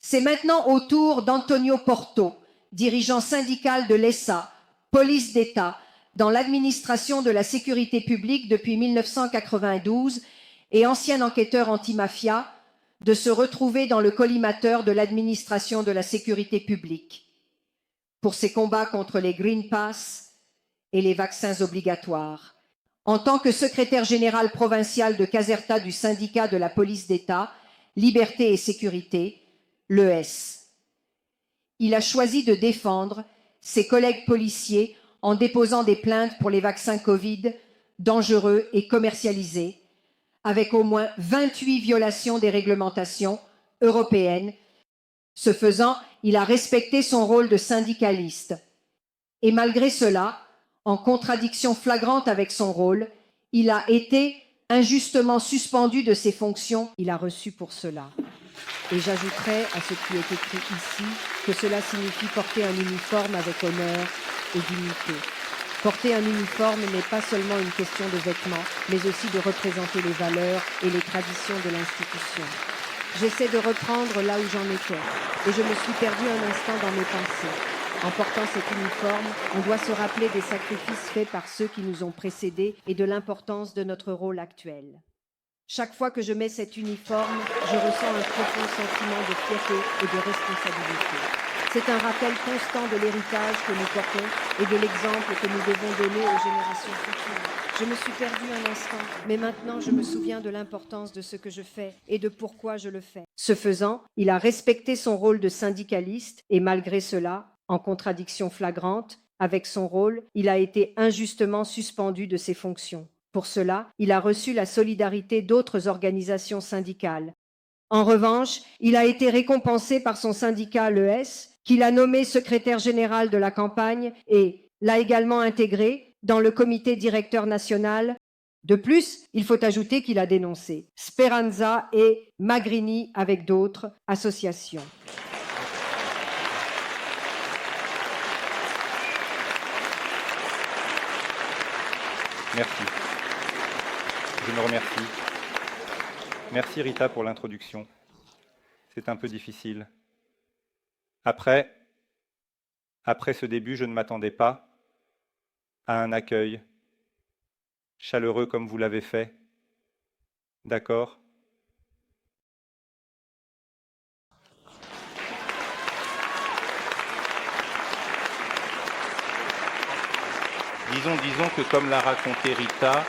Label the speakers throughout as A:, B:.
A: C'est maintenant au tour d'Antonio Porto, dirigeant syndical de l'ESA, police d'État, dans l'administration de la sécurité publique depuis 1992 et ancien enquêteur antimafia, de se retrouver dans le collimateur de l'administration de la sécurité publique pour ses combats contre les Green Pass et les vaccins obligatoires. En tant que secrétaire général provincial de Caserta du syndicat de la police d'État, Liberté et Sécurité, l'ES. Il a choisi de défendre ses collègues policiers en déposant des plaintes pour les vaccins Covid dangereux et commercialisés, avec au moins 28 violations des réglementations européennes. Ce faisant, il a respecté son rôle de syndicaliste. Et malgré cela, en contradiction flagrante avec son rôle, il a été injustement suspendu de ses fonctions. Il a reçu pour cela. Et j'ajouterai à ce qui est écrit ici que cela signifie porter un uniforme avec honneur et dignité. Porter un uniforme n'est pas seulement une question de vêtements, mais aussi de représenter les valeurs et les traditions de l'institution. J'essaie de reprendre là où j'en étais, et je me suis perdu un instant dans mes pensées. En portant cet uniforme, on doit se rappeler des sacrifices faits par ceux qui nous ont précédés et de l'importance de notre rôle actuel. Chaque fois que je mets cet uniforme, je ressens un profond sentiment de fierté et de responsabilité. C'est un rappel constant de l'héritage que nous portons et de l'exemple que nous devons donner aux générations futures. Je me suis perdu un instant, mais maintenant je me souviens de l'importance de ce que je fais et de pourquoi je le fais. Ce faisant, il a respecté son rôle de syndicaliste et malgré cela, en contradiction flagrante avec son rôle, il a été injustement suspendu de ses fonctions. Pour cela, il a reçu la solidarité d'autres organisations syndicales. En revanche, il a été récompensé par son syndicat, l'ES, qu'il a nommé secrétaire général de la campagne et l'a également intégré dans le comité directeur national. De plus, il faut ajouter qu'il a dénoncé Speranza et Magrini avec d'autres associations.
B: Merci. Je me remercie. Merci Rita pour l'introduction. C'est un peu difficile. Après ce début, je ne m'attendais pas à un accueil chaleureux comme vous l'avez fait. D'accord ? Disons que comme l'a raconté Rita,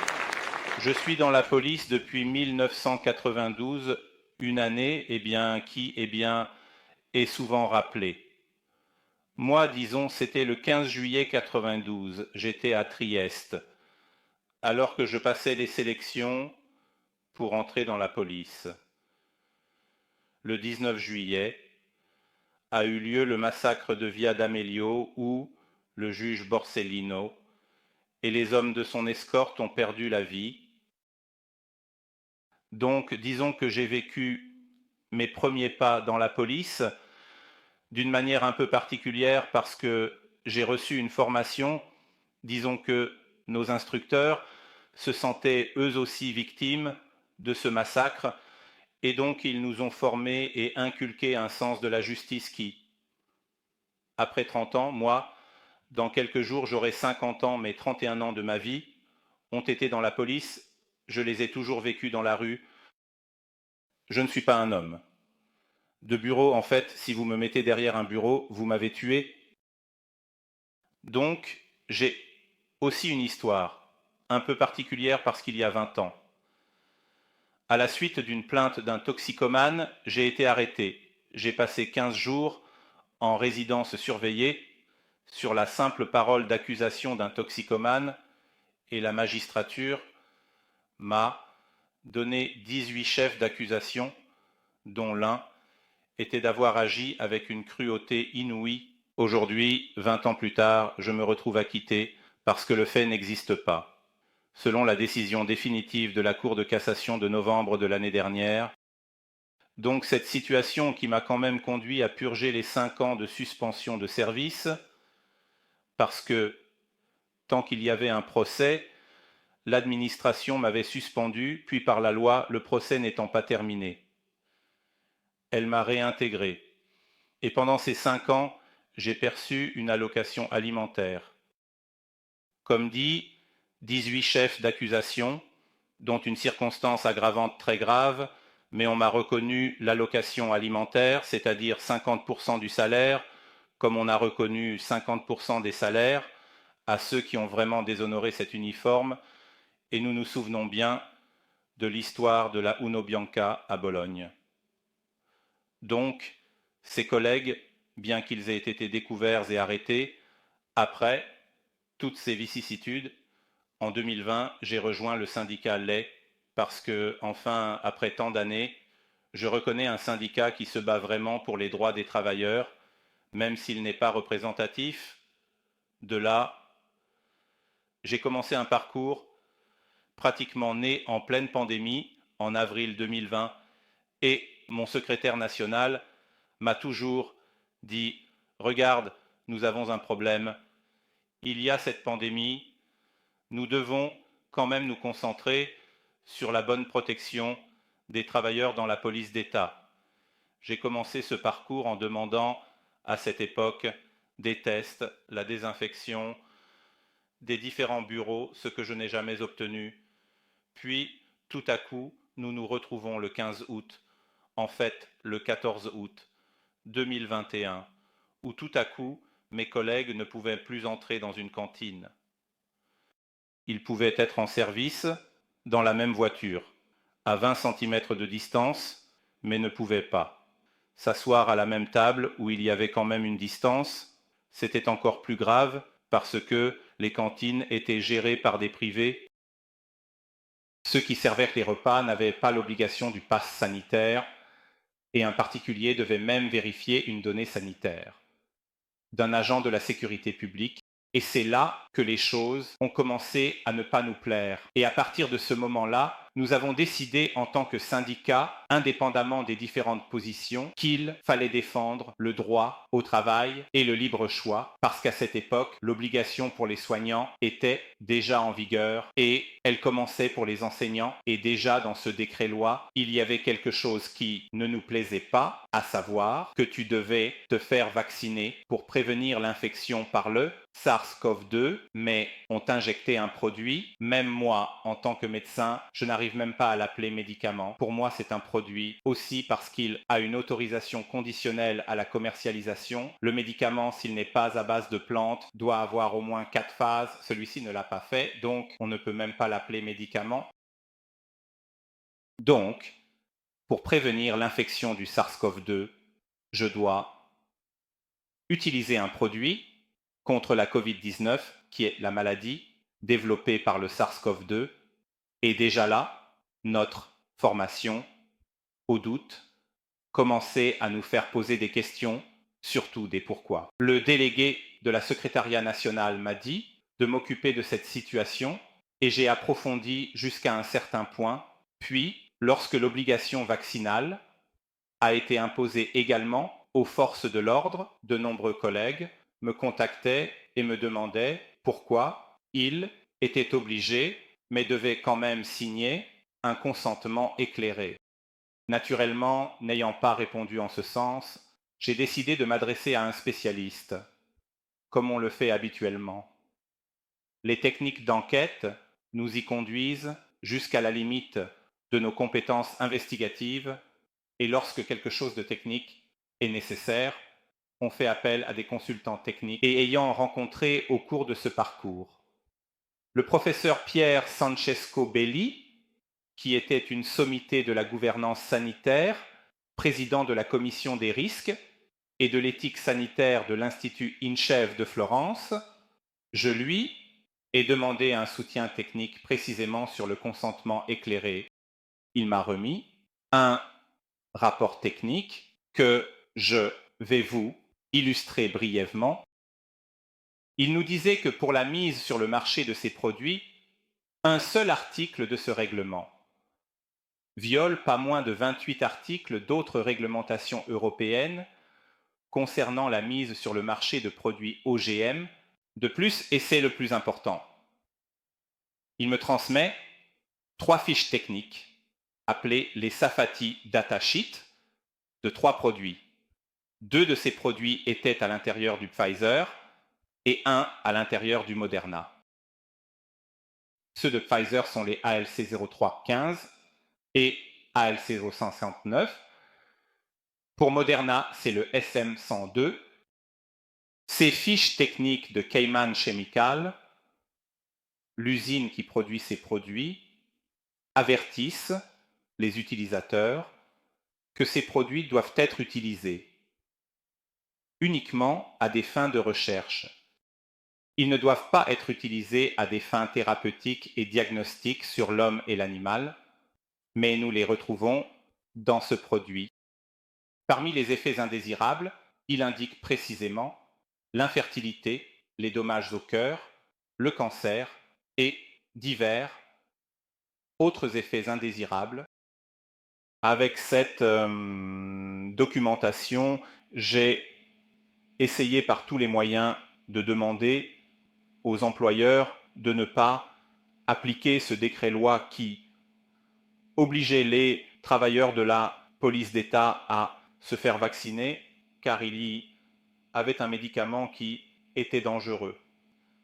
B: je suis dans la police depuis 1992, une année qui est souvent rappelée. Moi, disons, c'était le 15 juillet 92, j'étais à Trieste, alors que je passais les sélections pour entrer dans la police. Le 19 juillet a eu lieu le massacre de Via d'Amelio où le juge Borsellino et les hommes de son escorte ont perdu la vie. Donc, disons que j'ai vécu mes premiers pas dans la police d'une manière un peu particulière parce que j'ai reçu une formation. Disons que nos instructeurs se sentaient eux aussi victimes de ce massacre et donc ils nous ont formés et inculqué un sens de la justice qui, après 30 ans, moi, dans quelques jours, j'aurai 50 ans, mais 31 ans de ma vie ont été dans la police. Je les ai toujours vécus dans la rue. Je ne suis pas un homme. De bureau, en fait, si vous me mettez derrière un bureau, vous m'avez tué. Donc, j'ai aussi une histoire, un peu particulière parce qu'il y a 20 ans. À la suite d'une plainte d'un toxicomane, j'ai été arrêté. J'ai passé 15 jours en résidence surveillée sur la simple parole d'accusation d'un toxicomane et la magistrature m'a donné 18 chefs d'accusation, dont l'un était d'avoir agi avec une cruauté inouïe. Aujourd'hui, 20 ans plus tard, je me retrouve acquitté parce que le fait n'existe pas. Selon la décision définitive de la Cour de cassation de novembre de l'année dernière, donc cette situation qui m'a quand même conduit à purger les 5 ans de suspension de service, parce que tant qu'il y avait un procès, l'administration m'avait suspendu, puis par la loi, le procès n'étant pas terminé. Elle m'a réintégré. Et pendant ces 5 ans, j'ai perçu une allocation alimentaire. Comme dit, 18 chefs d'accusation, dont une circonstance aggravante très grave, mais on m'a reconnu l'allocation alimentaire, c'est-à-dire 50% du salaire, comme on a reconnu 50% des salaires à ceux qui ont vraiment déshonoré cet uniforme, et nous nous souvenons bien de l'histoire de la Uno Bianca à Bologne. Donc, ces collègues, bien qu'ils aient été découverts et arrêtés, après toutes ces vicissitudes, en 2020, j'ai rejoint le syndicat lait parce que, enfin, après tant d'années, je reconnais un syndicat qui se bat vraiment pour les droits des travailleurs, même s'il n'est pas représentatif. De là, j'ai commencé un parcours pratiquement né en pleine pandémie, en avril 2020, et mon secrétaire national m'a toujours dit « Regarde, nous avons un problème, il y a cette pandémie, nous devons quand même nous concentrer sur la bonne protection des travailleurs dans la police d'État. » J'ai commencé ce parcours en demandant à cette époque des tests, la désinfection, des différents bureaux, ce que je n'ai jamais obtenu. Puis, tout à coup, nous nous retrouvons le 15 août, en fait le 14 août 2021, où tout à coup, mes collègues ne pouvaient plus entrer dans une cantine. Ils pouvaient être en service dans la même voiture, à 20 cm de distance, mais ne pouvaient pas. S'asseoir à la même table où il y avait quand même une distance, c'était encore plus grave parce que les cantines étaient gérées par des privés. Ceux qui servaient les repas n'avaient pas l'obligation du pass sanitaire et un particulier devait même vérifier une donnée sanitaire d'un agent de la sécurité publique. Et c'est là que les choses ont commencé à ne pas nous plaire. Et à partir de ce moment-là, nous avons décidé en tant que syndicat, indépendamment des différentes positions, qu'il fallait défendre le droit au travail et le libre choix, parce qu'à cette époque, l'obligation pour les soignants était déjà en vigueur et elle commençait pour les enseignants. Et déjà dans ce décret-loi, il y avait quelque chose qui ne nous plaisait pas, à savoir que tu devais te faire vacciner pour prévenir l'infection par le SARS-CoV-2, mais ont injecté un produit. Même moi, en tant que médecin, je n'arrive même pas à l'appeler médicament. Pour moi, c'est un produit aussi parce qu'il a une autorisation conditionnelle à la commercialisation. Le médicament, s'il n'est pas à base de plantes, doit avoir au moins 4 phases. Celui-ci ne l'a pas fait, donc on ne peut même pas l'appeler médicament. Donc, pour prévenir l'infection du SARS-CoV-2, je dois utiliser un produit contre la Covid-19, qui est la maladie développée par le SARS-CoV-2. Et déjà là, notre formation au doute commençait à nous faire poser des questions, surtout des pourquoi. Le délégué de la secrétariat national m'a dit de m'occuper de cette situation et j'ai approfondi jusqu'à un certain point. Puis, lorsque l'obligation vaccinale a été imposée également aux forces de l'ordre, de nombreux collègues me contactaient et me demandaient pourquoi ils étaient obligés, mais devaient quand même signer un consentement éclairé. Naturellement, n'ayant pas répondu en ce sens, j'ai décidé de m'adresser à un spécialiste, comme on le fait habituellement. Les techniques d'enquête nous y conduisent jusqu'à la limite de nos compétences investigatives et lorsque quelque chose de technique est nécessaire, on fait appel à des consultants techniques. Et ayant rencontré au cours de ce parcours le professeur Pierre Sancesco Belli, qui était une sommité de la gouvernance sanitaire, président de la commission des risques et de l'éthique sanitaire de l'Institut INCHEV de Florence, je lui ai demandé un soutien technique précisément sur le consentement éclairé. Il m'a remis un rapport technique que je vais vous illustrer brièvement. Il nous disait que pour la mise sur le marché de ces produits, un seul article de ce règlement viole pas moins de 28 articles d'autres réglementations européennes concernant la mise sur le marché de produits OGM. De plus, et c'est le plus important, il me transmet 3 fiches techniques appelées les Safati Datasheet de 3 produits. 2 de ces produits étaient à l'intérieur du Pfizer et 1 à l'intérieur du Moderna. Ceux de Pfizer sont les ALC 0315 et ALC 059. Pour Moderna, c'est le SM102. Ces fiches techniques de Cayman Chemical, l'usine qui produit ces produits, avertissent les utilisateurs que ces produits doivent être utilisés uniquement à des fins de recherche. Ils ne doivent pas être utilisés à des fins thérapeutiques et diagnostiques sur l'homme et l'animal, mais nous les retrouvons dans ce produit. Parmi les effets indésirables, il indique précisément l'infertilité, les dommages au cœur, le cancer et divers autres effets indésirables. Avec cette documentation, j'ai essayé par tous les moyens de demander aux employeurs de ne pas appliquer ce décret-loi qui obligeait les travailleurs de la police d'État à se faire vacciner car il y avait un médicament qui était dangereux.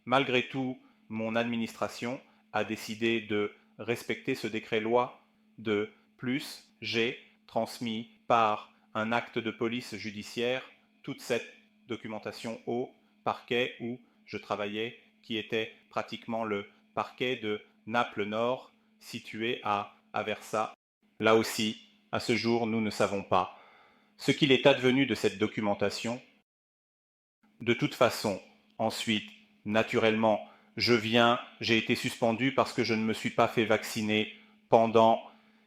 B: Malgré tout, mon administration a décidé de respecter ce décret-loi. De plus, j'ai transmis par un acte de police judiciaire toute cette documentation au parquet où je travaillais, qui était pratiquement le parquet de Naples-Nord, situé à Aversa. Là aussi, à ce jour, nous ne savons pas ce qu'il est advenu de cette documentation. De toute façon, ensuite, naturellement, j'ai été suspendu parce que je ne me suis pas fait vacciner pendant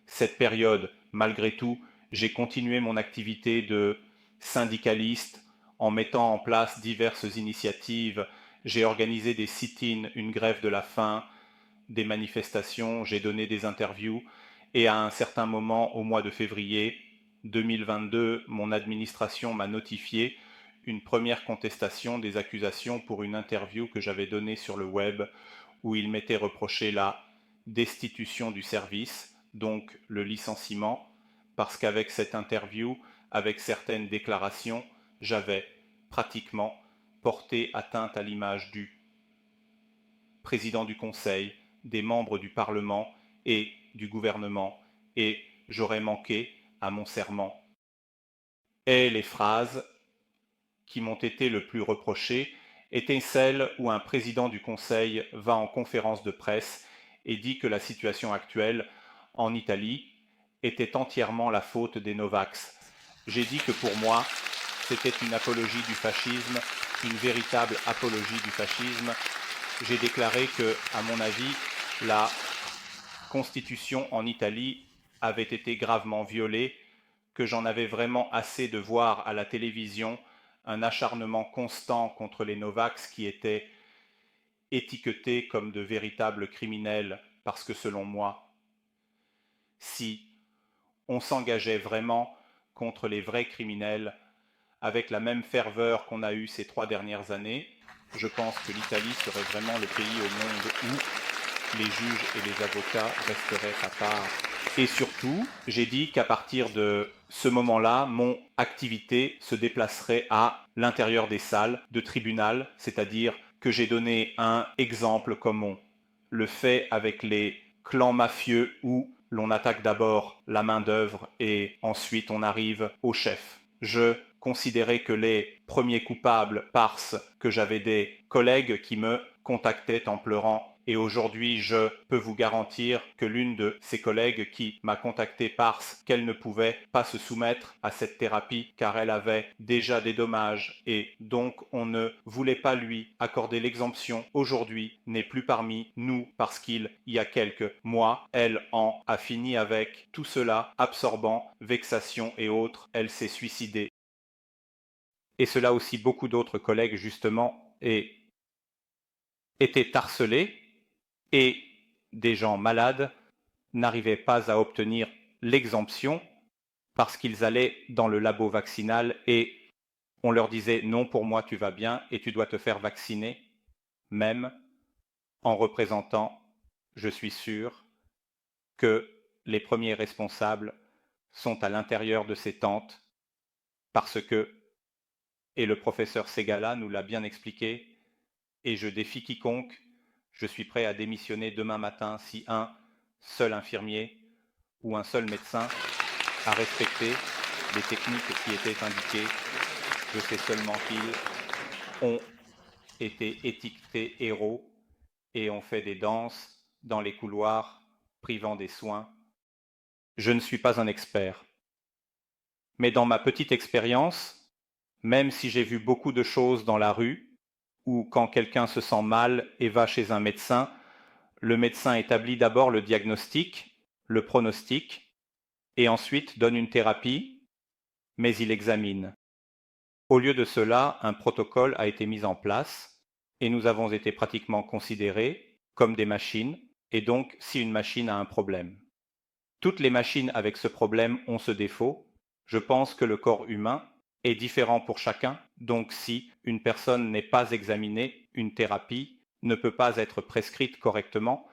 B: cette période. Malgré tout, j'ai continué mon activité de syndicaliste en mettant en place diverses initiatives. J'ai organisé des sit-ins, une grève de la faim, des manifestations, j'ai donné des interviews et à un certain moment, au mois de février 2022, mon administration m'a notifié une première contestation des accusations pour une interview que j'avais donnée sur le web où il m'était reproché la destitution du service, donc le licenciement, parce qu'avec cette interview, avec certaines déclarations, j'avais pratiquement porté atteinte à l'image du président du Conseil, des membres du Parlement et du gouvernement, et j'aurais manqué à mon serment. Et les phrases qui m'ont été le plus reprochées étaient celles où un président du Conseil va en conférence de presse et dit que la situation actuelle en Italie était entièrement la faute des Novax. J'ai dit que pour moi, c'était une apologie du fascisme, une véritable apologie du fascisme. J'ai déclaré que, à mon avis, la Constitution en Italie avait été gravement violée, que j'en avais vraiment assez de voir à la télévision un acharnement constant contre les Novaks qui étaient étiquetés comme de véritables criminels parce que, selon moi, si on s'engageait vraiment contre les vrais criminels avec la même ferveur qu'on a eue ces 3 dernières années, je pense que l'Italie serait vraiment le pays au monde où les juges et les avocats resteraient à part. Et surtout, j'ai dit qu'à partir de ce moment-là, mon activité se déplacerait à l'intérieur des salles de tribunal, c'est-à-dire que j'ai donné un exemple comme on le fait avec les clans mafieux où l'on attaque d'abord la main-d'œuvre et ensuite on arrive au chef. Je considérais que les premiers coupables parce que j'avais des collègues qui me contactaient en pleurant. Et aujourd'hui, je peux vous garantir que l'une de ces collègues qui m'a contacté parce qu'elle ne pouvait pas se soumettre à cette thérapie car elle avait déjà des dommages et donc on ne voulait pas lui accorder l'exemption, aujourd'hui n'est plus parmi nous parce qu'il y a quelques mois, elle en a fini avec tout cela, absorbant, vexation et autres, elle s'est suicidée. Et cela aussi beaucoup d'autres collègues justement étaient harcelés et des gens malades n'arrivaient pas à obtenir l'exemption parce qu'ils allaient dans le labo vaccinal et on leur disait non, pour moi tu vas bien et tu dois te faire vacciner, même en représentant, je suis sûr, que les premiers responsables sont à l'intérieur de ces tentes parce que et le professeur Segala nous l'a bien expliqué, et je défie quiconque, je suis prêt à démissionner demain matin si un seul infirmier ou un seul médecin a respecté les techniques qui étaient indiquées. Je sais seulement qu'ils ont été étiquetés héros et ont fait des danses dans les couloirs, privant des soins. Je ne suis pas un expert. Mais dans ma petite expérience, même si j'ai vu beaucoup de choses dans la rue, ou quand quelqu'un se sent mal et va chez un médecin, le médecin établit d'abord le diagnostic, le pronostic, et ensuite donne une thérapie, mais il examine. Au lieu de cela, un protocole a été mis en place, et nous avons été pratiquement considérés comme des machines, et donc si une machine a un problème. Toutes les machines avec ce problème ont ce défaut. Je pense que le corps humain est différent pour chacun, donc si une personne n'est pas examinée, une thérapie ne peut pas être prescrite correctement.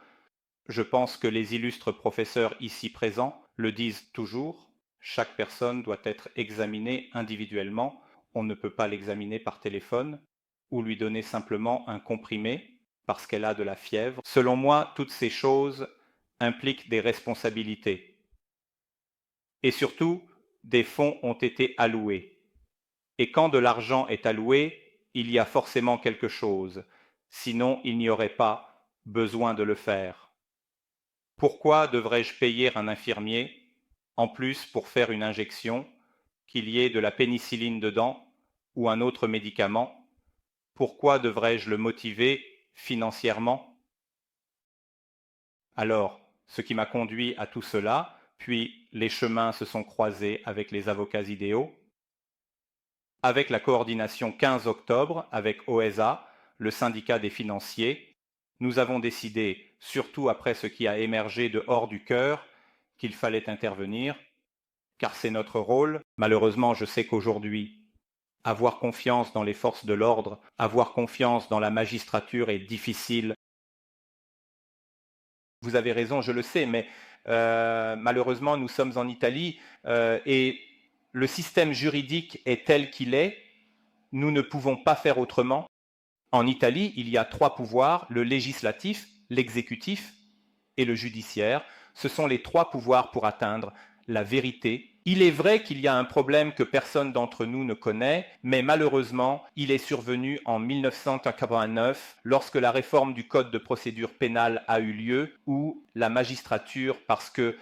B: Je pense que les illustres professeurs ici présents le disent toujours, chaque personne doit être examinée individuellement, on ne peut pas l'examiner par téléphone ou lui donner simplement un comprimé parce qu'elle a de la fièvre. Selon moi, toutes ces choses impliquent des responsabilités. Et surtout, des fonds ont été alloués. Et quand de l'argent est alloué, il y a forcément quelque chose, sinon il n'y aurait pas besoin de le faire. Pourquoi devrais-je payer un infirmier, en plus pour faire une injection, qu'il y ait de la pénicilline dedans ou un autre médicament? Pourquoi devrais-je le motiver financièrement? Alors, ce qui m'a conduit à tout cela, puis les chemins se sont croisés avec les avocats idéaux, avec la coordination 15 octobre, avec OESA, le syndicat des financiers, nous avons décidé, surtout après ce qui a émergé de hors du cœur, qu'il fallait intervenir, car c'est notre rôle. Malheureusement, je sais qu'aujourd'hui, avoir confiance dans les forces de l'ordre, avoir confiance dans la magistrature est difficile. Vous avez raison, je le sais, mais malheureusement, nous sommes en Italie et le système juridique est tel qu'il est. Nous ne pouvons pas faire autrement. En Italie, il y a 3 pouvoirs, le législatif, l'exécutif et le judiciaire. Ce sont les 3 pouvoirs pour atteindre la vérité. Il est vrai qu'il y a un problème que personne d'entre nous ne connaît, mais malheureusement, il est survenu en 1989, lorsque la réforme du Code de procédure pénale a eu lieu, où la magistrature, parce que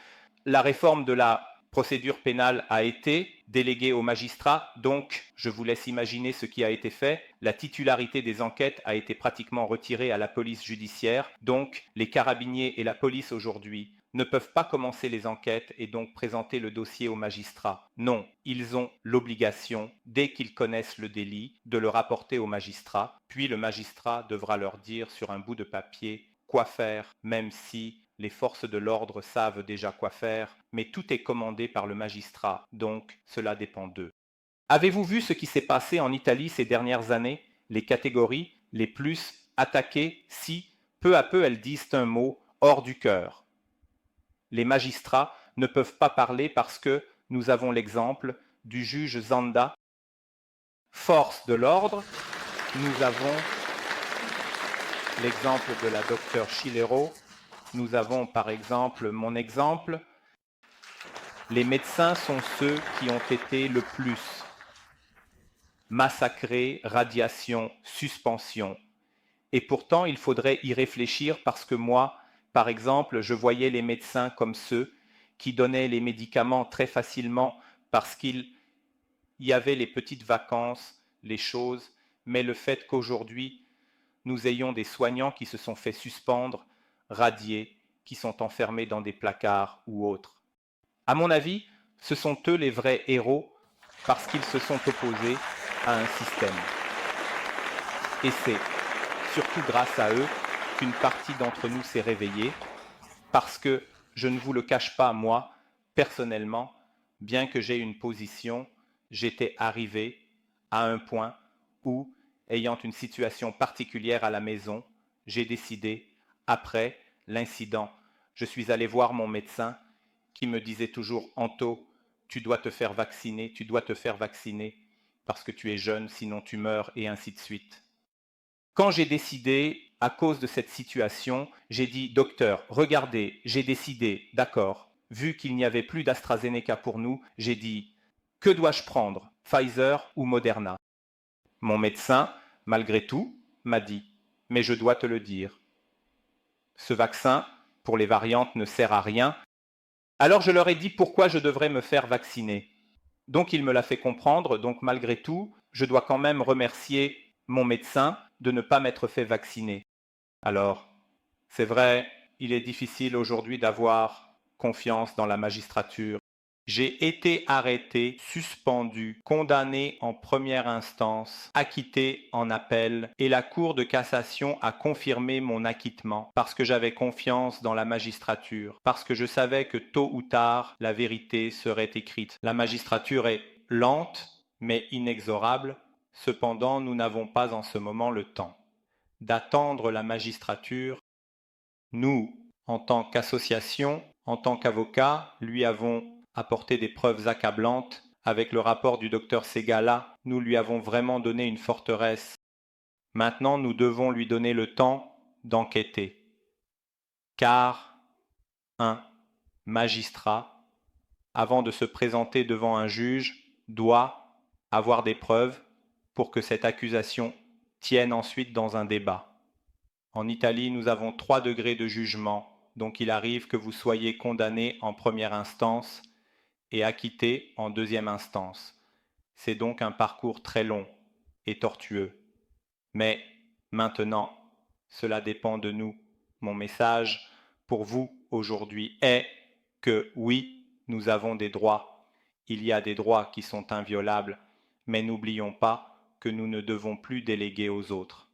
B: la réforme de la procédure pénale a été déléguée aux magistrats, donc je vous laisse imaginer ce qui a été fait. La titularité des enquêtes a été pratiquement retirée à la police judiciaire, donc les carabiniers et la police aujourd'hui ne peuvent pas commencer les enquêtes et donc présenter le dossier aux magistrats. Non, ils ont l'obligation, dès qu'ils connaissent le délit, de le rapporter au magistrat, puis le magistrat devra leur dire sur un bout de papier quoi faire, même si les forces de l'ordre savent déjà quoi faire, mais tout est commandé par le magistrat, donc cela dépend d'eux. Avez-vous vu ce qui s'est passé en Italie ces dernières années? Les catégories les plus attaquées si, peu à peu, elles disent un mot hors du cœur. Les magistrats ne peuvent pas parler parce que nous avons l'exemple du juge Zanda. Force de l'ordre, nous avons l'exemple de la docteure Chilero, nous avons par exemple mon exemple. Les médecins sont ceux qui ont été le plus massacrés, radiation, suspension. Et pourtant, il faudrait y réfléchir parce que moi, par exemple, je voyais les médecins comme ceux qui donnaient les médicaments très facilement parce qu'il y avait les petites vacances, les choses, mais le fait qu'aujourd'hui, nous ayons des soignants qui se sont fait suspendre, radiés, qui sont enfermés dans des placards ou autres. À mon avis, ce sont eux les vrais héros parce qu'ils se sont opposés à un système. Et c'est surtout grâce à eux qu'une partie d'entre nous s'est réveillée, parce que, je ne vous le cache pas, moi, personnellement, bien que j'ai une position, j'étais arrivé à un point où, ayant une situation particulière à la maison, j'ai décidé, après l'incident, je suis allé voir mon médecin qui me disait toujours « Anto, tu dois te faire vacciner, tu dois te faire vacciner ». parce que tu es jeune, sinon tu meurs, et ainsi de suite. Quand j'ai décidé, à cause de cette situation, j'ai dit, docteur, regardez, j'ai décidé, d'accord, vu qu'il n'y avait plus d'AstraZeneca pour nous, j'ai dit, que dois-je prendre, Pfizer ou Moderna? Mon médecin, malgré tout, m'a dit, mais je dois te le dire. Ce vaccin, pour les variantes, ne sert à rien. Alors je leur ai dit pourquoi je devrais me faire vacciner. Donc il me l'a fait comprendre, donc malgré tout, je dois quand même remercier mon médecin de ne pas m'être fait vacciner. Alors, c'est vrai, il est difficile aujourd'hui d'avoir confiance dans la magistrature. J'ai été arrêté, suspendu, condamné en première instance, acquitté en appel, et la Cour de cassation a confirmé mon acquittement parce que j'avais confiance dans la magistrature, parce que je savais que tôt ou tard, la vérité serait écrite. La magistrature est lente, mais inexorable. Cependant, nous n'avons pas en ce moment le temps d'attendre la magistrature. Nous, en tant qu'association, en tant qu'avocats, lui avons apporté des preuves accablantes. Avec le rapport du docteur Segala, nous lui avons vraiment donné une forteresse. Maintenant, nous devons lui donner le temps d'enquêter. Car un magistrat, avant de se présenter devant un juge, doit avoir des preuves pour que cette accusation tienne ensuite dans un débat. En Italie, nous avons 3 degrés de jugement, donc il arrive que vous soyez condamné en première instance et acquitté en deuxième instance. C'est donc un parcours très long et tortueux. Mais maintenant, cela dépend de nous. Mon message pour vous aujourd'hui est que oui, nous avons des droits. Il y a des droits qui sont inviolables, mais n'oublions pas que nous ne devons plus déléguer aux autres.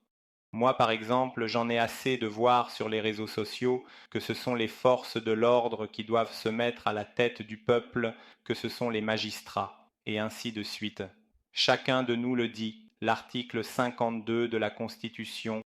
B: Moi, par exemple, j'en ai assez de voir sur les réseaux sociaux que ce sont les forces de l'ordre qui doivent se mettre à la tête du peuple, que ce sont les magistrats, et ainsi de suite. Chacun de nous le dit, l'article 52 de la Constitution.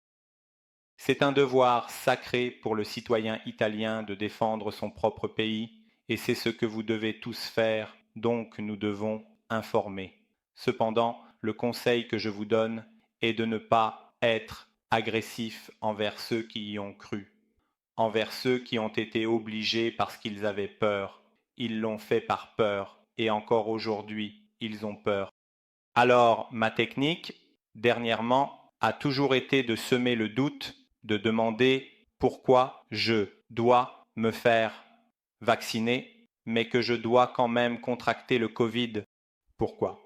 B: C'est un devoir sacré pour le citoyen italien de défendre son propre pays, et c'est ce que vous devez tous faire, donc nous devons informer. Cependant, le conseil que je vous donne est de ne pas être agressif envers ceux qui y ont cru, envers ceux qui ont été obligés parce qu'ils avaient peur. Ils l'ont fait par peur, et encore aujourd'hui, ils ont peur. Alors, ma technique, dernièrement, a toujours été de semer le doute, de demander pourquoi je dois me faire vacciner, mais que je dois quand même contracter le Covid. Pourquoi?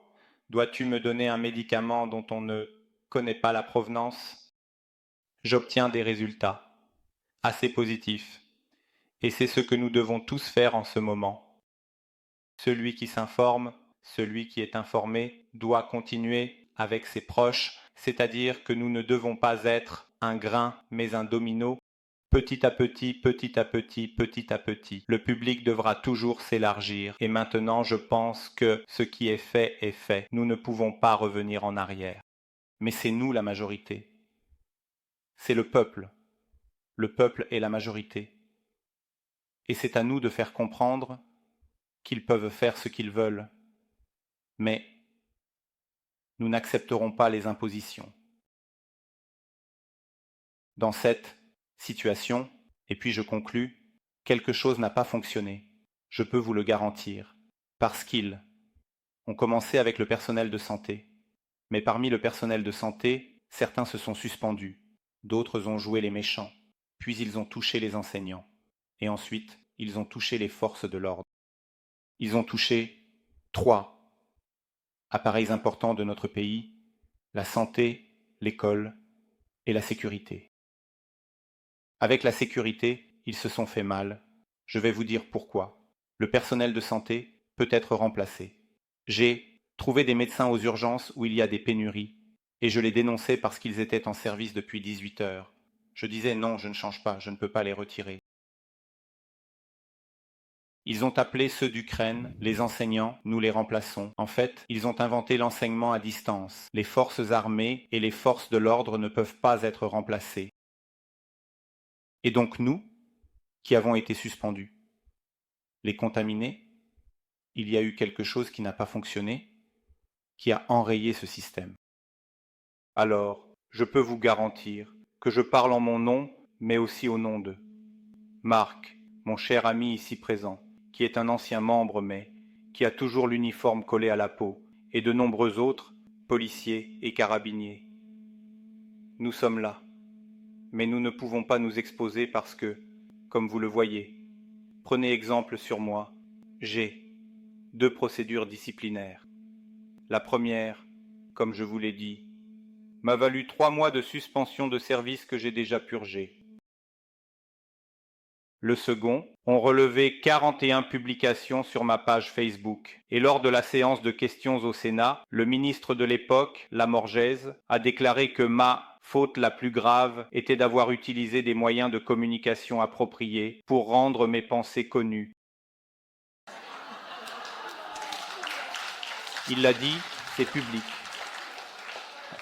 B: Dois-tu me donner un médicament dont on ne connaît pas la provenance? J'obtiens des résultats assez positifs. Et c'est ce que nous devons tous faire en ce moment. Celui qui s'informe, celui qui est informé, doit continuer avec ses proches, c'est-à-dire que nous ne devons pas être un grain, mais un domino. Petit à petit, petit à petit, petit à petit, le public devra toujours s'élargir. Et maintenant, je pense que ce qui est fait est fait. Nous ne pouvons pas revenir en arrière. Mais c'est nous la majorité. C'est le peuple. Le peuple est la majorité. Et c'est à nous de faire comprendre qu'ils peuvent faire ce qu'ils veulent. Mais nous n'accepterons pas les impositions. Dans cette situation, et puis je conclus, quelque chose n'a pas fonctionné. Je peux vous le garantir. Parce qu'ils ont commencé avec le personnel de santé. Mais parmi le personnel de santé, certains se sont suspendus. D'autres ont joué les méchants. Puis ils ont touché les enseignants. Et ensuite, ils ont touché les forces de l'ordre. Ils ont touché 3 appareils importants de notre pays, la santé, l'école et la sécurité. Avec la sécurité, ils se sont fait mal. Je vais vous dire pourquoi. Le personnel de santé peut être remplacé. J'ai trouvé des médecins aux urgences où il y a des pénuries, et je les dénonçais parce qu'ils étaient en service depuis 18 heures. Je disais non, je ne change pas, je ne peux pas les retirer. Ils ont appelé ceux d'Ukraine, les enseignants, nous les remplaçons. En fait, ils ont inventé l'enseignement à distance. Les forces armées et les forces de l'ordre ne peuvent pas être remplacées. Et donc nous, qui avons été suspendus, les contaminés, il y a eu quelque chose qui n'a pas fonctionné. qui a enrayé ce système. Alors, je peux vous garantir que je parle en mon nom, mais aussi au nom d'eux. Marc, mon cher ami ici présent, qui est un ancien membre, mais qui a toujours l'uniforme collé à la peau, et de nombreux autres, policiers et carabiniers. Nous sommes là, mais nous ne pouvons pas nous exposer parce que, comme vous le voyez, prenez exemple sur moi, j'ai 2 procédures disciplinaires. La première, comme je vous l'ai dit, m'a valu 3 mois de suspension de service que j'ai déjà purgé. Le second, ont relevé 41 publications sur ma page Facebook. Et lors de la séance de questions au Sénat, le ministre de l'époque, Lamorgese, a déclaré que ma faute la plus grave était d'avoir utilisé des moyens de communication appropriés pour rendre mes pensées connues. Il l'a dit, c'est public.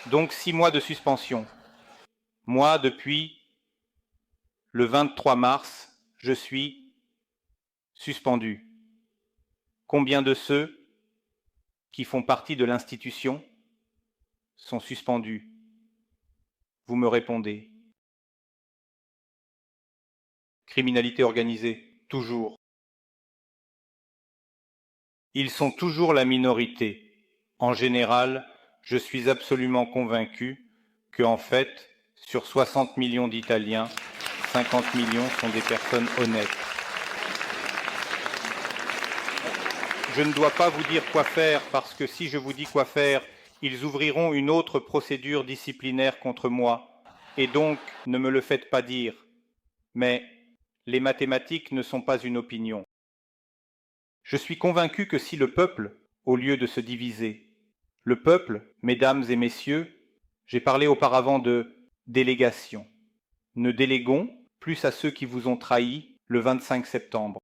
B: Donc 6 mois de suspension. Moi, depuis le 23 mars, je suis suspendu. Combien de ceux qui font partie de l'institution sont suspendus? Vous me répondez. Criminalité organisée, toujours. Ils sont toujours la minorité. En général, je suis absolument convaincu que, en fait, sur 60 millions d'Italiens, 50 millions sont des personnes honnêtes. Je ne dois pas vous dire quoi faire, parce que si je vous dis quoi faire, ils ouvriront une autre procédure disciplinaire contre moi, et donc ne me le faites pas dire. Mais les mathématiques ne sont pas une opinion. Je suis convaincu que si le peuple, au lieu de se diviser, le peuple, mesdames et messieurs, j'ai parlé auparavant de délégation, ne déléguons plus à ceux qui vous ont trahis le 25 septembre.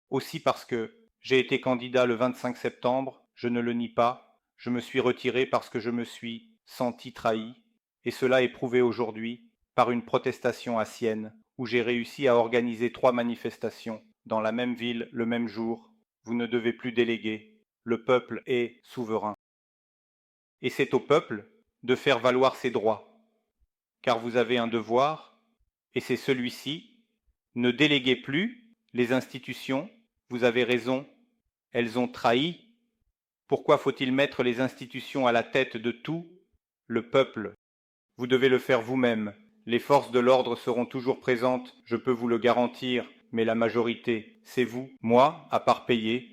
B: Aussi parce que j'ai été candidat le 25 septembre, je ne le nie pas, je me suis retiré parce que je me suis senti trahi, et cela est prouvé aujourd'hui par une protestation à Sienne, où j'ai réussi à organiser 3 manifestations dans la même ville le même jour. Vous ne devez plus déléguer, le peuple est souverain. Et c'est au peuple de faire valoir ses droits, car vous avez un devoir, et c'est celui-ci, ne déléguez plus les institutions. Vous avez raison, elles ont trahi. Pourquoi faut-il mettre les institutions à la tête de tout? Le peuple. Vous devez le faire vous-même. Les forces de l'ordre seront toujours présentes, je peux vous le garantir, mais la majorité, c'est vous. Moi, à part payer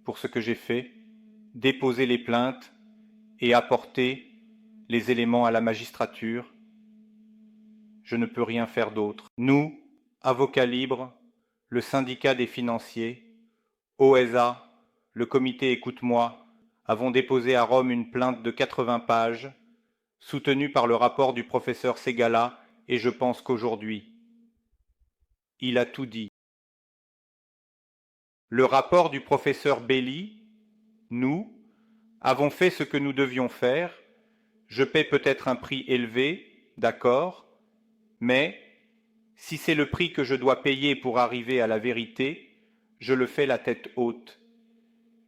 B: pour ce que j'ai fait, déposer les plaintes et apporter les éléments à la magistrature, je ne peux rien faire d'autre. Nous, avocats libres, le syndicat des financiers, OSA, le comité Écoute-moi, avons déposé à Rome une plainte de 80 pages, soutenue par le rapport du professeur Segala, et je pense qu'aujourd'hui, il a tout dit. Le rapport du professeur Belli, nous, avons fait ce que nous devions faire. Je paie peut-être un prix élevé, d'accord, mais si c'est le prix que je dois payer pour arriver à la vérité, je le fais la tête haute.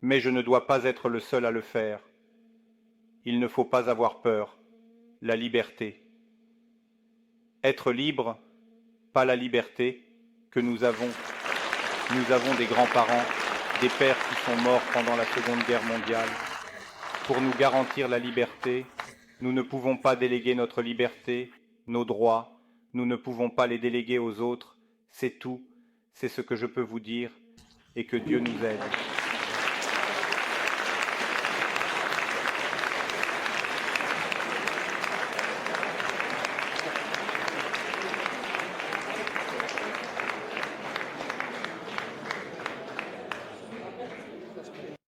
B: Mais je ne dois pas être le seul à le faire. Il ne faut pas avoir peur. La liberté. Être libre, pas la liberté que nous avons. Nous avons des grands-parents, des pères qui sont morts pendant la Seconde Guerre mondiale. Pour nous garantir la liberté, nous ne pouvons pas déléguer notre liberté, nos droits, nous ne pouvons pas les déléguer aux autres. C'est tout, c'est ce que je peux vous dire, et que Dieu nous aide.